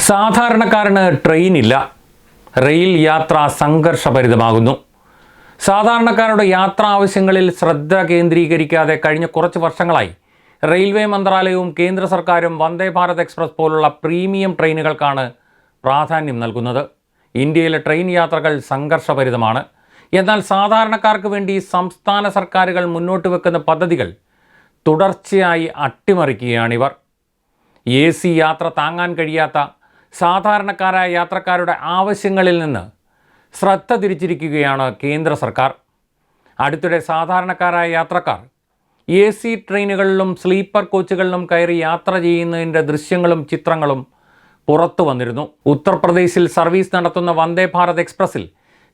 സാധാരണക്കാരന് ട്രെയിനില്ല. റെയിൽ യാത്ര സംഘർഷഭരിതമാകുന്നു. സാധാരണക്കാരുടെ യാത്രാ ആവശ്യങ്ങളിൽ ശ്രദ്ധ കേന്ദ്രീകരിക്കാതെ കഴിഞ്ഞ കുറച്ച് വർഷങ്ങളായി റെയിൽവേ മന്ത്രാലയവും കേന്ദ്ര സർക്കാരും വന്ദേ ഭാരത് എക്സ്പ്രസ് പോലുള്ള പ്രീമിയം ട്രെയിനുകൾക്കാണ് പ്രാധാന്യം നൽകുന്നത്. ഇന്ത്യയിലെ ട്രെയിൻ യാത്രകൾ സംഘർഷഭരിതമാണ്. എന്നാൽ സാധാരണക്കാർക്ക് വേണ്ടി സംസ്ഥാന സർക്കാരുകൾ മുന്നോട്ട് വെക്കുന്ന പദ്ധതികൾ തുടർച്ചയായി അട്ടിമറിക്കുകയാണിവർ. AC യാത്ര താങ്ങാൻ കഴിയാത്ത സാധാരണക്കാരായ യാത്രക്കാരുടെ ആവശ്യങ്ങളിൽ നിന്ന് ശ്രദ്ധ തിരിച്ചിരിക്കുകയാണ് കേന്ദ്ര സർക്കാർ. അടുത്തിടെ സാധാരണക്കാരായ യാത്രക്കാർ AC ട്രെയിനുകളിലും സ്ലീപ്പർ കോച്ചുകളിലും കയറി യാത്ര ചെയ്യുന്നതിൻ്റെ ദൃശ്യങ്ങളും ചിത്രങ്ങളും പുറത്തു വന്നിരുന്നു. ഉത്തർപ്രദേശിൽ സർവീസ് നടത്തുന്ന വന്ദേ ഭാരത് എക്സ്പ്രസിൽ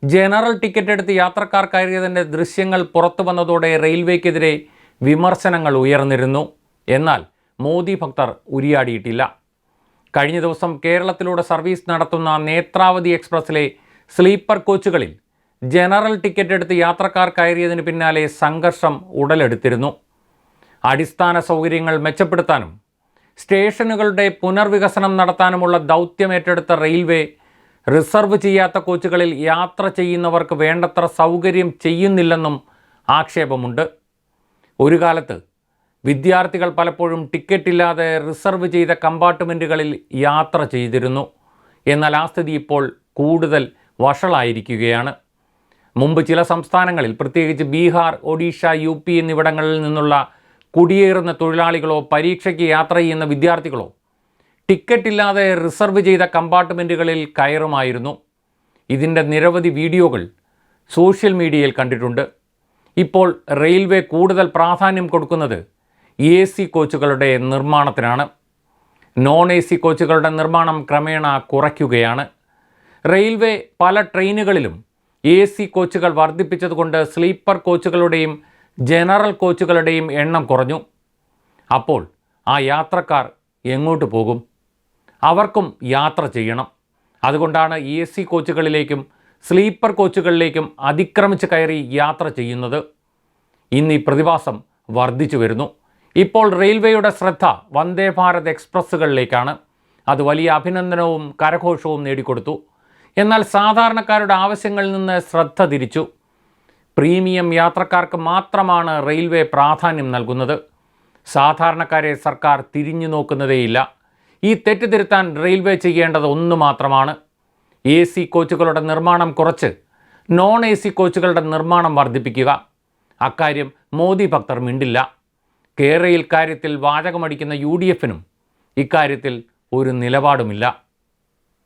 ജനറൽ ടിക്കറ്റ് എടുത്ത് യാത്രക്കാർ കയറിയതിൻ്റെ ദൃശ്യങ്ങൾ പുറത്തു വന്നതോടെ റെയിൽവേക്കെതിരെ വിമർശനങ്ങൾ ഉയർന്നിരുന്നു. എന്നാൽ മോദി ഭക്തർ ഉരിയാടിയിട്ടില്ല. കഴിഞ്ഞ ദിവസം കേരളത്തിലൂടെ സർവീസ് നടത്തുന്ന നേത്രാവതി എക്സ്പ്രസിലെ സ്ലീപ്പർ കോച്ചുകളിൽ ജനറൽ ടിക്കറ്റ് എടുത്ത് യാത്രക്കാർ കയറിയതിന് പിന്നാലെ സംഘർഷം ഉടലെടുത്തിരുന്നു. അടിസ്ഥാന സൗകര്യങ്ങൾ മെച്ചപ്പെടുത്താനും സ്റ്റേഷനുകളുടെ പുനർവികസനം നടത്താനുമുള്ള ദൗത്യമേറ്റെടുത്ത റെയിൽവേ റിസർവ് ചെയ്യാത്ത കോച്ചുകളിൽ യാത്ര ചെയ്യുന്നവർക്ക് വേണ്ടത്ര സൗകര്യം ചെയ്യുന്നില്ലെന്നും ആക്ഷേപമുണ്ട്. ഒരു കാലത്ത് വിദ്യാർത്ഥികൾ പലപ്പോഴും ടിക്കറ്റില്ലാതെ റിസർവ് ചെയ്ത കമ്പാർട്ട്മെൻറ്റുകളിൽ യാത്ര ചെയ്തിരുന്നു. എന്നാൽ ആ സ്ഥിതി ഇപ്പോൾ കൂടുതൽ വഷളായിരിക്കുകയാണ്. മുമ്പ് ചില സംസ്ഥാനങ്ങളിൽ, പ്രത്യേകിച്ച് ബീഹാർ, ഒഡീഷ, UP എന്നിവിടങ്ങളിൽ നിന്നുള്ള കുടിയേറുന്ന തൊഴിലാളികളോ പരീക്ഷയ്ക്ക് യാത്ര ചെയ്യുന്ന വിദ്യാർത്ഥികളോ ടിക്കറ്റില്ലാതെ റിസർവ് ചെയ്ത കമ്പാർട്ട്മെൻറ്റുകളിൽ കയറുമായിരുന്നു. ഇതിൻ്റെ നിരവധി വീഡിയോകൾ സോഷ്യൽ മീഡിയയിൽ കണ്ടിട്ടുണ്ട്. ഇപ്പോൾ റെയിൽവേ കൂടുതൽ പ്രാധാന്യം കൊടുക്കുന്നത് AC കോച്ചുകളുടെ നിർമ്മാണത്തിനാണ്. non-AC കോച്ചുകളുടെ നിർമ്മാണം ക്രമേണ കുറയ്ക്കുകയാണ്. റെയിൽവേ പല ട്രെയിനുകളിലും AC കോച്ചുകൾ വർദ്ധിപ്പിച്ചതുകൊണ്ട് സ്ലീപ്പർ കോച്ചുകളുടെയും ജനറൽ കോച്ചുകളുടെയും എണ്ണം കുറഞ്ഞു. അപ്പോൾ ആ യാത്രക്കാർ എങ്ങോട്ട് പോകും? അവർക്കും യാത്ര ചെയ്യണം. അതുകൊണ്ടാണ് AC കോച്ചുകളിലേക്കും സ്ലീപ്പർ കോച്ചുകളിലേക്കും അതിക്രമിച്ച് കയറി യാത്ര ചെയ്യുന്നത്. ഇന്ന് ഈ പ്രതിഭാസം വർദ്ധിച്ചു വരുന്നു. ഇപ്പോൾ റെയിൽവേയുടെ ശ്രദ്ധ വന്ദേ ഭാരത് എക്സ്പ്രസ്സുകളിലേക്കാണ്. അത് വലിയ അഭിനന്ദനവും കരഘോഷവും നേടിക്കൊടുത്തു. എന്നാൽ സാധാരണക്കാരുടെ ആവശ്യങ്ങളിൽ നിന്ന് ശ്രദ്ധ തിരിച്ചു. പ്രീമിയം യാത്രക്കാർക്ക് മാത്രമാണ് റെയിൽവേ പ്രാധാന്യം നൽകുന്നത്. സാധാരണക്കാരെ സർക്കാർ തിരിഞ്ഞു നോക്കുന്നതേയില്ല. ഈ തെറ്റ് തിരുത്താൻ റെയിൽവേ ചെയ്യേണ്ടത് ഒന്ന് മാത്രമാണ്: AC കോച്ചുകളുടെ നിർമ്മാണം കുറച്ച് non-AC കോച്ചുകളുടെ നിർമ്മാണം വർദ്ധിപ്പിക്കുക. അക്കാര്യം മോദി ഭക്തർ മിണ്ടില്ല. കേരളയിൽ കാര്യത്തിൽ വാചകമടിക്കുന്ന UDF-നും ഇക്കാര്യത്തിൽ ഒരു നിലപാടുമില്ല.